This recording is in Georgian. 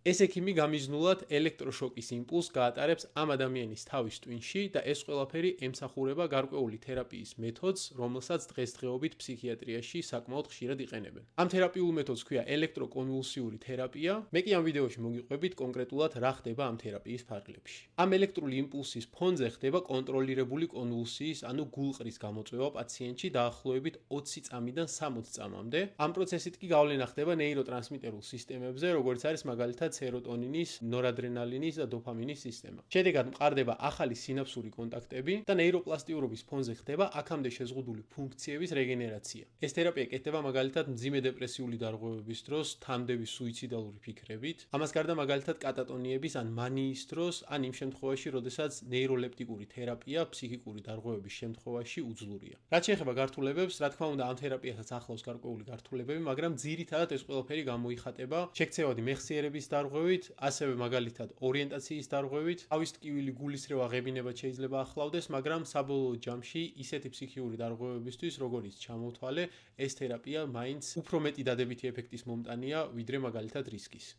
ეს ექიმი გამიზნულად ელექტროშოკის იმპულსს გაატარებს ამ ადამიანის თავის ტვინში და ეს ყველაფერი ემსახურება გარკვეული თერაპიის მეთოდს, რომელსაც დღესდღეობით ფსიქიატრიაში საკმაოდ ხშირად იყენებენ. ამ თერაპიულ მეთოდს ქვია ელექტროკონვულსიური თერაპია. მე კი ამ ვიდეოში მოგიყვებით კონკრეტულად რა ხდება ამ თერაპიის ფარგლებში. ამ ელექტრული იმპულსის ფონზე ხდება კონტროლირებული კონვულსიის, ანუ გულყრის გამოწვევა პაციენტში დაახლოებით 20 წამიდან 60 წამამდე. ამ პროცესით კი გავლენა ხდება ნეიროტრანსმიტერულ სისტემებზე, როგორც არის მაგალითად სეროტონინის, ნორადრენალინის და დოფამინის სისტემა. შედეგად მყარდება ახალი სინაფსური კონტაქტები და ნეიროპლასტიურობის ფონზე ხდება აქამდე შეზღუდული ფუნქციების რეგენერაცია. ეს თერაპია კეთდება მაგალითად მძიმე დეპრესიული დარღვევების დროს, თანდები სუიციდალური ფიქრებით, ამას გარდა მაგალითად კატატონიების ან მანიის დროს, ან იმ შემთხვევაში, როდესაც ნეიროლეპტიკური თერაპია ფსიქიკური დარღვევების შემთხვევაში უძლურია. რაც შეეხება გართულებებს, რა თქმა უნდა, ამ თერაპიასაც ახლავს გარკვეული გართულებები, მაგრამ ძირითადად ეს ყველაფერი გამოიხატება შექცევადი მეხსიერების დარღვევით, ასევე მაგალითად ორიენტაციის დარღვევით, თავის ტკივილი გულისრევა ღებინებად შეიძლება ახლავდეს, მაგრამ საბოლოო ჯამში ისეთი ფსიქიური დარღვევებისთვის, როგორიც ჩამოთვალე, ეს თერაპია მაინც უფრო მეტი დადებითი ეფექტის მომტანია, ვიდრე მაგალითად რისკის.